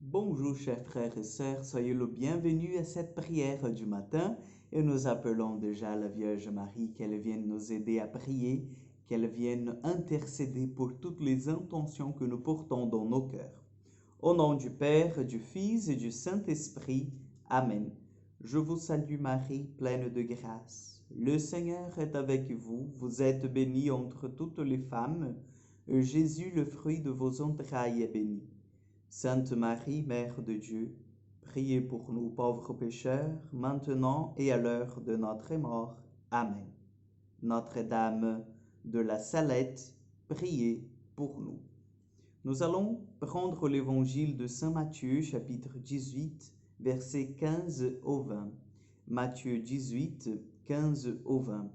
Bonjour chers frères et sœurs, soyez le bienvenu à cette prière du matin et nous appelons déjà la Vierge Marie qu'elle vienne nous aider à prier, qu'elle vienne intercéder pour toutes les intentions que nous portons dans nos cœurs. Au nom du Père, du Fils et du Saint-Esprit, Amen. Je vous salue Marie, pleine de grâce. Le Seigneur est avec vous, vous êtes bénie entre toutes les femmes, et Jésus, le fruit de vos entrailles, est béni. Sainte Marie, Mère de Dieu, priez pour nous pauvres pécheurs, maintenant et à l'heure de notre mort. Amen. Notre-Dame de la Salette, priez pour nous. Nous allons prendre l'évangile de Saint Matthieu, chapitre 18, versets 15 au 20. Matthieu 18, 15 au 20.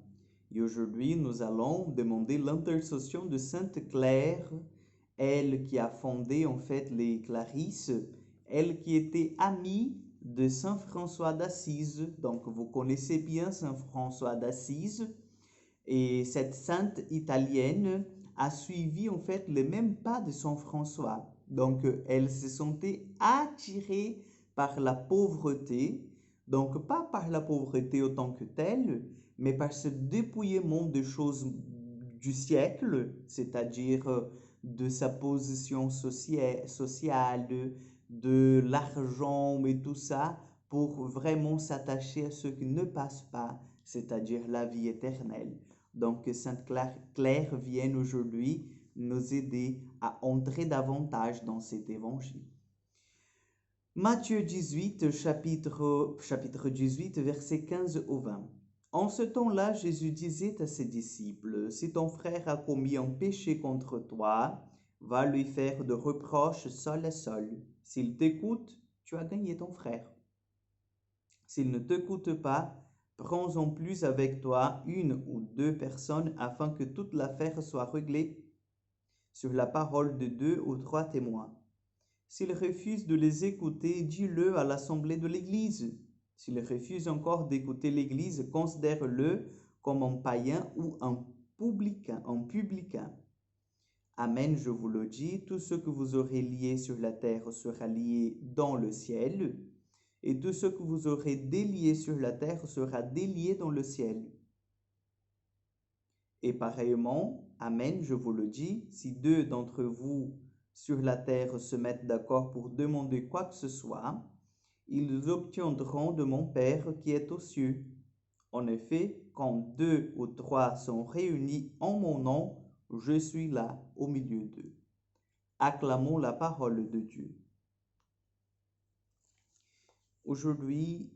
Et aujourd'hui, nous allons demander l'intercession de Sainte Claire, elle qui a fondé en fait les Clarisses, elle qui était amie de Saint François d'Assise. Donc vous connaissez bien Saint François d'Assise. Et cette sainte italienne a suivi en fait les mêmes pas de Saint François. Donc elle se sentait attirée par la pauvreté, donc pas par la pauvreté autant que telle, mais par ce dépouillement des choses du siècle, c'est-à-dire de sa position sociale, de l'argent et tout ça, pour vraiment s'attacher à ce qui ne passe pas, c'est-à-dire la vie éternelle. Donc, Sainte Claire vient aujourd'hui nous aider à entrer davantage dans cet évangile. Matthieu 18, chapitre 18, versets 15 au 20. En ce temps-là, Jésus disait à ses disciples, « Si ton frère a commis un péché contre toi, va lui faire de reproches seul à seul. S'il t'écoute, tu as gagné ton frère. S'il ne t'écoute pas, prends en plus avec toi une ou deux personnes afin que toute l'affaire soit réglée sur la parole de 2 ou 3 témoins. S'il refuse de les écouter, dis-le à l'assemblée de l'Église. S'il refuse encore d'écouter l'Église, considère-le comme un païen ou un publicain. Amen, je vous le dis, tout ce que vous aurez lié sur la terre sera lié dans le ciel, et tout ce que vous aurez délié sur la terre sera délié dans le ciel. Et pareillement, Amen, je vous le dis, si 2 d'entre vous sur la terre se mettent d'accord pour demander quoi que ce soit, ils obtiendront de mon Père qui est aux cieux. En effet, quand 2 ou 3 sont réunis en mon nom, je suis là au milieu d'eux. Acclamons la parole de Dieu. Aujourd'hui,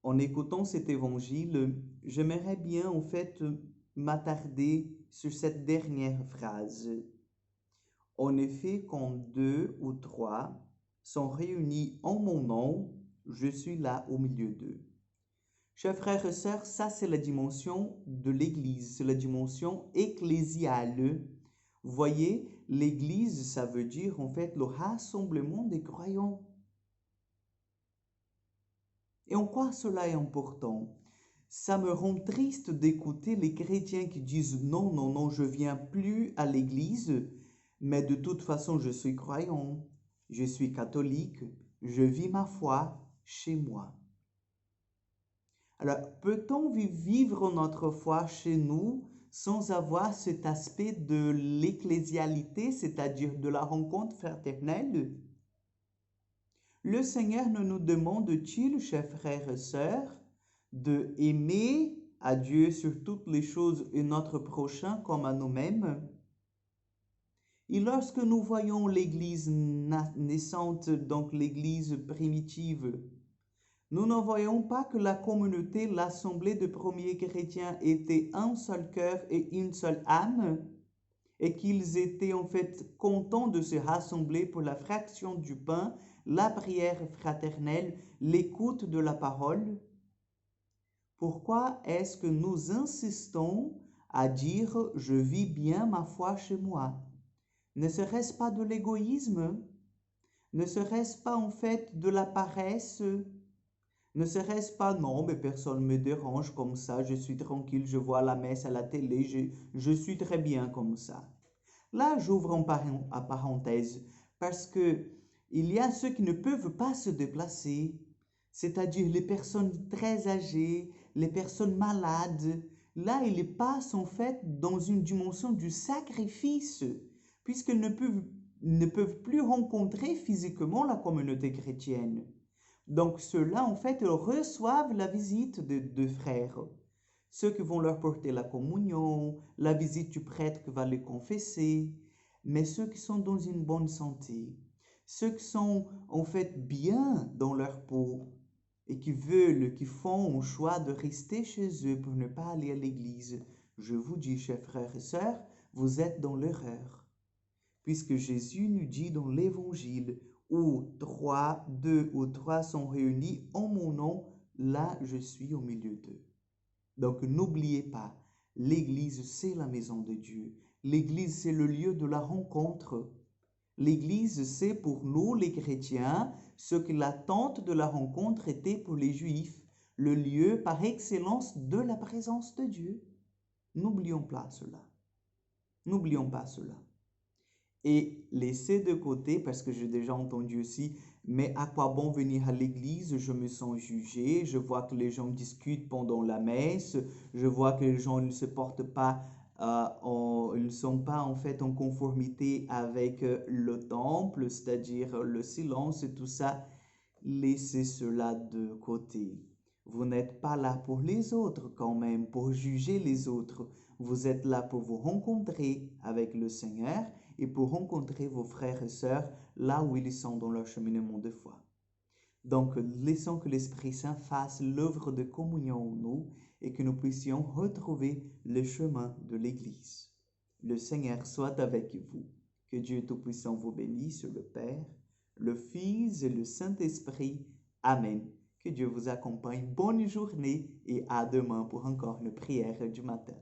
en écoutant cet évangile, j'aimerais bien en fait m'attarder sur cette dernière phrase. En effet, quand 2 ou 3 sont réunis en mon nom, je suis là au milieu d'eux. Chers frères et sœurs, ça c'est la dimension de l'Église, c'est la dimension ecclésiale. Vous voyez, l'Église, ça veut dire en fait le rassemblement des croyants. Et en quoi cela est important? Ça me rend triste d'écouter les chrétiens qui disent non, non, non, je viens plus à l'église, mais de toute façon je suis croyant, je suis catholique, je vis ma foi chez moi. Alors, peut-on vivre notre foi chez nous sans avoir cet aspect de l'ecclésialité, c'est-à-dire de la rencontre fraternelle? Le Seigneur ne nous demande-t-il, chers frères et sœurs, de aimer à Dieu sur toutes les choses et notre prochain comme à nous-mêmes? Et lorsque nous voyons l'Église naissante, donc l'Église primitive, nous ne voyons pas que la communauté, l'assemblée de premiers chrétiens était un seul cœur et une seule âme, et qu'ils étaient en fait contents de se rassembler pour la fraction du pain, la prière fraternelle, l'écoute de la parole. Pourquoi est-ce que nous insistons à dire « je vis bien ma foi chez moi » ? Ne serait-ce pas de l'égoïsme? Ne serait-ce pas en fait de la paresse? Ne serait-ce pas non, mais personne ne me dérange comme ça, je suis tranquille, je vois la messe à la télé, je suis très bien comme ça. Là, j'ouvre en parenthèse parce que Il y a ceux qui ne peuvent pas se déplacer, c'est-à-dire les personnes très âgées, les personnes malades. Là, ils passent en fait dans une dimension du sacrifice, puisqu'ils ne peuvent plus rencontrer physiquement la communauté chrétienne. Donc ceux-là, en fait, ils reçoivent la visite de frères. Ceux qui vont leur porter la communion, la visite du prêtre qui va les confesser, mais ceux qui sont dans une bonne santé, ceux qui sont en fait bien dans leur peau et qui font un choix de rester chez eux pour ne pas aller à l'église, je vous dis, chers frères et sœurs, vous êtes dans l'erreur. Puisque Jésus nous dit dans l'Évangile, où deux ou trois sont réunis en mon nom, là je suis au milieu d'eux. Donc n'oubliez pas, l'Église c'est la maison de Dieu. L'Église c'est le lieu de la rencontre. L'Église c'est pour nous les chrétiens ce que l'attente de la rencontre était pour les Juifs, le lieu par excellence de la présence de Dieu. N'oublions pas cela. N'oublions pas cela. Et laissez de côté, parce que j'ai déjà entendu aussi, mais à quoi bon venir à l'église? Je me sens jugé, je vois que les gens discutent pendant la messe, je vois que les gens ne se portent pas, ils ne sont pas en fait en conformité avec le temple, c'est-à-dire le silence et tout ça. Laissez cela de côté. Vous n'êtes pas là pour les autres quand même, pour juger les autres. Vous êtes là pour vous rencontrer avec le Seigneur et pour rencontrer vos frères et sœurs là où ils sont dans leur cheminement de foi. Donc, laissons que l'Esprit Saint fasse l'œuvre de communion en nous et que nous puissions retrouver le chemin de l'Église. Le Seigneur soit avec vous. Que Dieu Tout-Puissant vous bénisse, le Père, le Fils et le Saint-Esprit. Amen. Que Dieu vous accompagne. Bonne journée et à demain pour encore une prière du matin.